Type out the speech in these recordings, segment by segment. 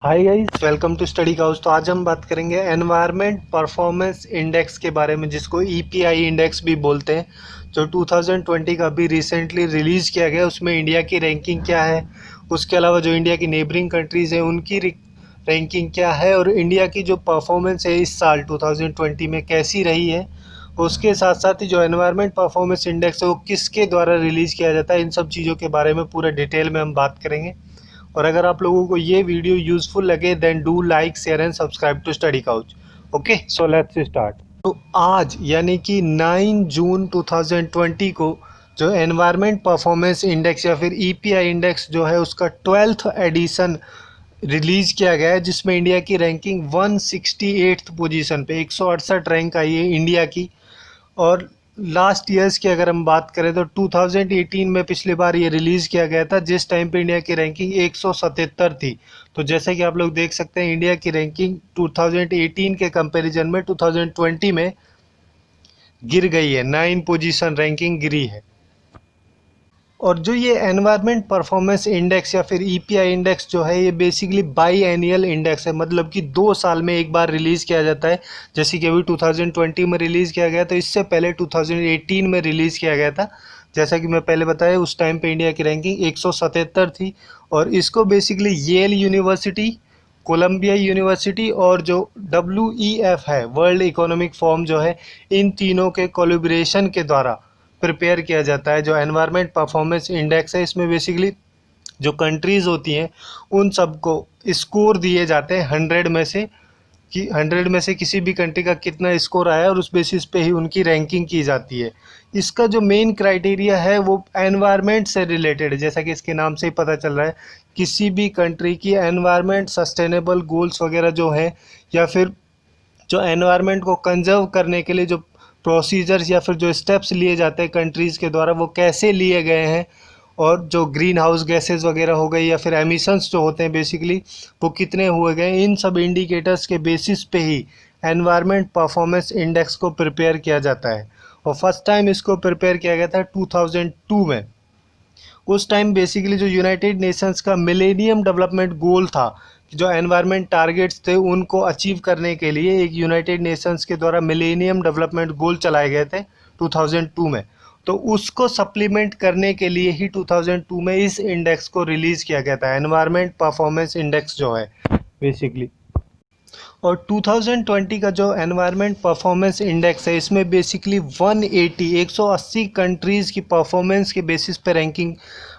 Hi guys, welcome to Study Couch. तो आज हम बात करेंगे एनवायरनमेंट परफॉर्मेंस इंडेक्स के बारे में, जिसको ईपीआई इंडेक्स भी बोलते हैं, जो 2020 का अभी रिसेंटली रिलीज़ किया गया। उसमें इंडिया की रैंकिंग क्या है, उसके अलावा जो इंडिया की नेबरिंग कंट्रीज़ हैं उनकी रैंकिंग क्या है, और इंडिया की जो परफॉर्मेंस है इस साल 2020 में कैसी रही है। उसके साथ साथ ही जो एनवायरनमेंट परफॉर्मेंस इंडेक्स है वो किसके द्वारा रिलीज़ किया जाता है, इन सब चीज़ों के बारे में पूरा डिटेल में हम बात करेंगे। और अगर आप लोगों को ये वीडियो यूजफुल लगे then do like, share and subscribe to Study Couch. Okay, so let's start. तो आज यानी कि 9 जून 2020 को जो एनवायरनमेंट परफॉर्मेंस इंडेक्स या फिर ईपीआई इंडेक्स जो है उसका 12th एडिशन रिलीज़ किया गया है, जिसमें इंडिया की रैंकिंग 168th पोजीशन पे 168 रैंक आई है इंडिया की। और लास्ट ईयर्स की अगर हम बात करें तो 2018 में पिछली बार ये रिलीज़ किया गया था, जिस टाइम पे इंडिया की रैंकिंग 177 थी। तो जैसे कि आप लोग देख सकते हैं, इंडिया की रैंकिंग 2018 के कंपैरिजन में 2020 में गिर गई है, 9 पोजीशन रैंकिंग गिरी है। और जो ये एनवायरनमेंट परफॉर्मेंस इंडेक्स या फिर ईपीआई इंडेक्स जो है, ये बेसिकली बाई एनियल इंडेक्स है, मतलब कि 2 साल में एक बार रिलीज़ किया जाता है। जैसे कि अभी 2020 में रिलीज़ किया गया, तो इससे पहले 2018 में रिलीज़ किया गया था। जैसा कि मैं पहले बताया, उस टाइम पे इंडिया की रैंकिंग 177 थी। और इसको basically Yale University, Columbia University और जो WEF है, वर्ल्ड इकोनॉमिक फोरम जो है, इन तीनों के कोलैबोरेशन के द्वारा प्रिपेयर किया जाता है। जो एनवायरनमेंट परफॉर्मेंस इंडेक्स है, इसमें बेसिकली जो कंट्रीज़ होती हैं उन सबको स्कोर दिए जाते हैं 100 में से, कि 100 में से किसी भी कंट्री का कितना स्कोर आया है, और उस बेसिस पे ही उनकी रैंकिंग की जाती है। इसका जो मेन क्राइटेरिया है वो एनवायरनमेंट से रिलेटेड है, जैसा कि इसके नाम से ही पता चल रहा है। किसी भी कंट्री की एनवायरनमेंट सस्टेनेबल गोल्स वगैरह जो है, या फिर जो एनवायरनमेंट को कंजर्व करने के लिए जो प्रोसीजर्स या फिर जो स्टेप्स लिए जाते हैं कंट्रीज़ के द्वारा, वो कैसे लिए गए हैं। और जो ग्रीन हाउस गैसेज वगैरह हो गई या फिर एमिशंस जो होते हैं बेसिकली, वो कितने हुए गए, इन सब इंडिकेटर्स के बेसिस पे ही एनवायरनमेंट परफॉर्मेंस इंडेक्स को प्रिपेयर किया जाता है। और फर्स्ट टाइम इसको प्रिपेयर किया गया था 2002 में। उस टाइम बेसिकली जो यूनाइटेड नेशंस का मिलेनियम डेवलपमेंट गोल था, जो एनवायरनमेंट टारगेट्स थे उनको अचीव करने के लिए एक यूनाइटेड नेशंस के द्वारा मिलेनियम डेवलपमेंट गोल चलाए गए थे 2002 में। तो उसको सप्लीमेंट करने के लिए ही 2002 में इस इंडेक्स को रिलीज़ किया गया था, एनवायरनमेंट परफॉर्मेंस इंडेक्स जो है बेसिकली। और 2020 का जो एनवायरनमेंट परफॉर्मेंस इंडेक्स है, इसमें बेसिकली 180 कंट्रीज़ की परफॉर्मेंस के बेसिस पे रैंकिंग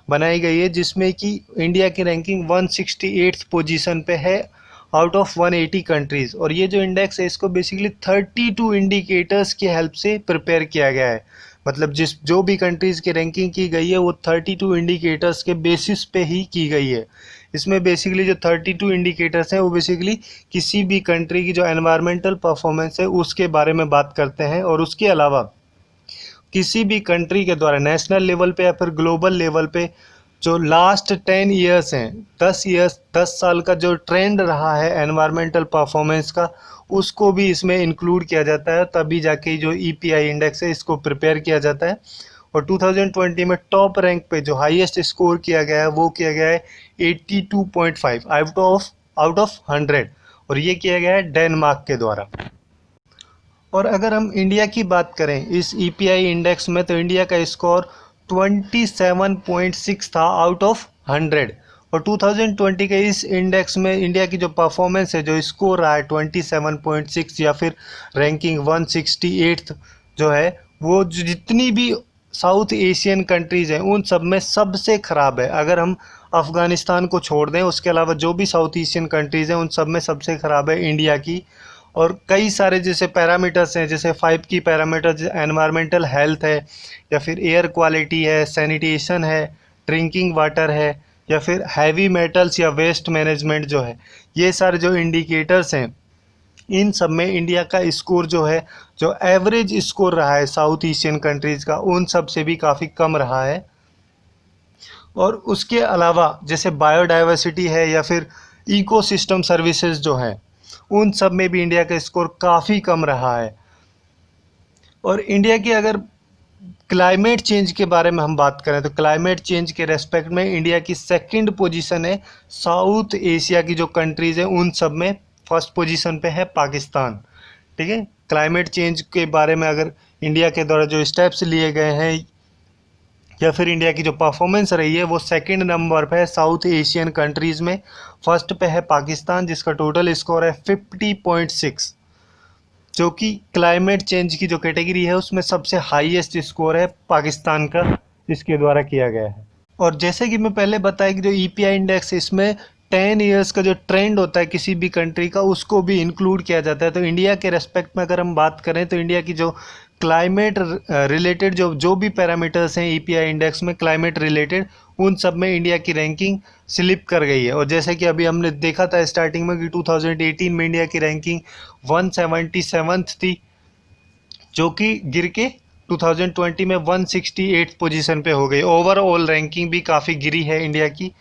बनाई गई है, जिसमें कि इंडिया की रैंकिंग 168th पोजीशन पे है आउट ऑफ 180 कंट्रीज़। और ये जो इंडेक्स है, इसको बेसिकली 32 इंडिकेटर्स की हेल्प से प्रिपेयर किया गया है। मतलब जो भी कंट्रीज़ की रैंकिंग की गई है वो 32 इंडिकेटर्स के बेसिस पे ही की गई है। इसमें बेसिकली जो 32 इंडिकेटर्स हैं वो बेसिकली किसी भी कंट्री की जो एनवायरमेंटल परफॉर्मेंस है उसके बारे में बात करते हैं। और उसके अलावा किसी भी कंट्री के द्वारा नेशनल लेवल पे या फिर ग्लोबल लेवल पे जो लास्ट 10 ईयर्स हैं, 10 साल का जो ट्रेंड रहा है एनवायरमेंटल परफॉर्मेंस का, उसको भी इसमें इंक्लूड किया जाता है। तभी जाके जो ईपीआई इंडेक्स है इसको प्रिपेयर किया जाता है। और 2020 में टॉप रैंक पे जो हाईएस्ट स्कोर किया गया है वो किया गया है 82.5 आउट ऑफ 100, और ये किया गया है डेनमार्क के द्वारा। और अगर हम इंडिया की बात करें इस ईपीआई इंडेक्स में, तो इंडिया का स्कोर 27.6 था आउट ऑफ 100। और 2020 के इस इंडेक्स में इंडिया की जो परफॉर्मेंस है, जो स्कोर रहा है 27.6 या फिर रैंकिंग 168 जो है, वो जितनी भी साउथ एशियन कंट्रीज़ हैं उन सब में सबसे ख़राब है। अगर हम अफ़गानिस्तान को छोड़ दें, उसके अलावा जो भी साउथ एशियन कंट्रीज़ हैं उन सब में सबसे ख़राब है इंडिया की। और कई सारे जैसे पैरामीटर्स हैं, जैसे 5 की पैरामीटर्स एनवायरमेंटल हेल्थ है, या फिर एयर क्वालिटी है, सैनिटेशन है, ड्रिंकिंग वाटर है, या फिर हैवी मेटल्स या वेस्ट मैनेजमेंट जो है, ये सारे जो इंडिकेटर्स हैं, इन सब में इंडिया का स्कोर जो है, जो एवरेज स्कोर रहा है साउथ एशियन कंट्रीज़ का, उन सब से भी काफ़ी कम रहा है। और उसके अलावा जैसे बायोडाइवर्सिटी है या फिर इकोसिस्टम सर्विसेज जो हैं, उन सब में भी इंडिया का स्कोर काफ़ी कम रहा है। और इंडिया की अगर क्लाइमेट चेंज के बारे में हम बात करें तो क्लाइमेट चेंज के रेस्पेक्ट में इंडिया की सेकंड पोजीशन है। साउथ एशिया की जो कंट्रीज़ हैं उन सब में फर्स्ट पोजीशन पे है पाकिस्तान। ठीक है, क्लाइमेट चेंज के बारे में अगर इंडिया के द्वारा जो स्टेप्स लिए गए हैं या फिर इंडिया की जो परफॉर्मेंस रही है वो सेकंड नंबर पे है साउथ एशियन कंट्रीज़ में। फर्स्ट पे है पाकिस्तान जिसका टोटल स्कोर है 50.6, जो कि क्लाइमेट चेंज की जो कैटेगरी है उसमें सबसे हाईएस्ट स्कोर है पाकिस्तान का, इसके द्वारा किया गया है। और जैसे कि मैं पहले बताया कि जो ईपीआई इंडेक्स इसमें 10 इयर्स का जो ट्रेंड होता है किसी भी कंट्री का उसको भी इंक्लूड किया जाता है। तो इंडिया के रेस्पेक्ट में अगर हम बात करें तो इंडिया की जो क्लाइमेट रिलेटेड जो भी पैरामीटर्स हैं ईपीआई इंडेक्स में क्लाइमेट रिलेटेड, उन सब में इंडिया की रैंकिंग स्लिप कर गई है। और जैसे कि अभी हमने देखा था स्टार्टिंग में कि 2018 में इंडिया की रैंकिंग 177 थी, जो कि गिर के 2020 में 168 पोजीशन पे हो गई। ओवरऑल रैंकिंग भी काफ़ी गिरी है इंडिया की।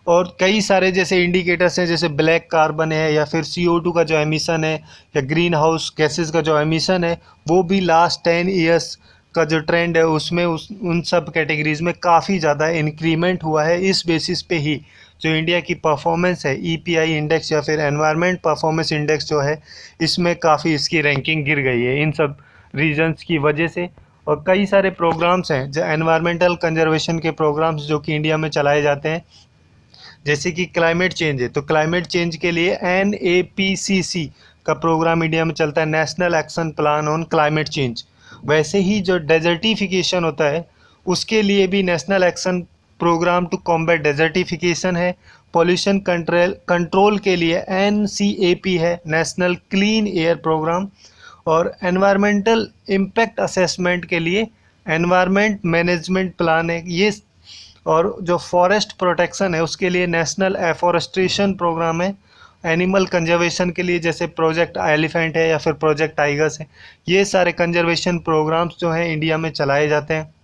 और कई सारे जैसे इंडिकेटर्स हैं जैसे ब्लैक कार्बन है या फिर CO2 का जो एमिशन है या ग्रीन हाउस गैसेस का जो एमिशन है वो भी लास्ट 10 इयर्स का जो ट्रेंड है उसमें उन सब कैटेगरीज में काफ़ी ज़्यादा इंक्रीमेंट हुआ है। इस बेसिस पे ही जो इंडिया की परफॉर्मेंस है ईपीआई इंडेक्स या फिर एनवायरनमेंट परफॉर्मेंस इंडेक्स जो है इसमें काफ़ी इसकी रैंकिंग गिर गई है इन सब रीजंस की वजह से। और कई सारे प्रोग्राम्स हैं जो एनवायरमेंटल कंजर्वेशन के प्रोग्राम्स जो कि इंडिया में चलाए जाते हैं, जैसे कि क्लाइमेट चेंज है तो क्लाइमेट चेंज के लिए NAPCC का प्रोग्राम इंडिया में चलता है, national action plan on climate change. वैसे ही जो डेजर्टिफिकेशन होता है उसके लिए भी national action programme to combat desertification है। पॉल्यूशन कंट्रोल के लिए NCAP है, नेशनल क्लीन एयर प्रोग्राम। और एनवायरमेंटल इम्पैक्ट असेसमेंट के लिए एनवायरमेंट मैनेजमेंट प्लान है ये। और जो फॉरेस्ट प्रोटेक्शन है उसके लिए नेशनल एफॉरेस्ट्रेशन प्रोग्राम है। एनिमल कंजर्वेशन के लिए जैसे प्रोजेक्ट एलिफेंट है या फिर प्रोजेक्ट टाइगर्स है, ये सारे कंजर्वेशन प्रोग्राम्स जो हैं इंडिया में चलाए जाते हैं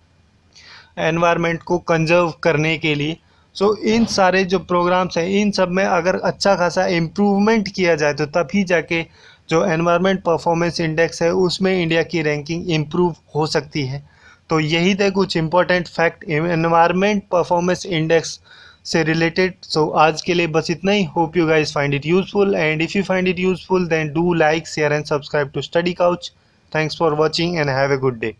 एनवायरनमेंट को कंजर्व करने के लिए। सो इन सारे जो प्रोग्राम्स हैं इन सब में अगर अच्छा खासा इम्प्रूवमेंट किया जाए तो तभी जाके जो एनवायरनमेंट परफॉर्मेंस इंडेक्स है उसमें इंडिया की रैंकिंग इम्प्रूव हो सकती है। तो यही थे कुछ important fact environment performance index से रिलेटेड। सो आज के लिए बस इतना ही। Hope you guys find it useful and if you find it useful then do like share and subscribe to Study Couch. Thanks for watching and have a good day.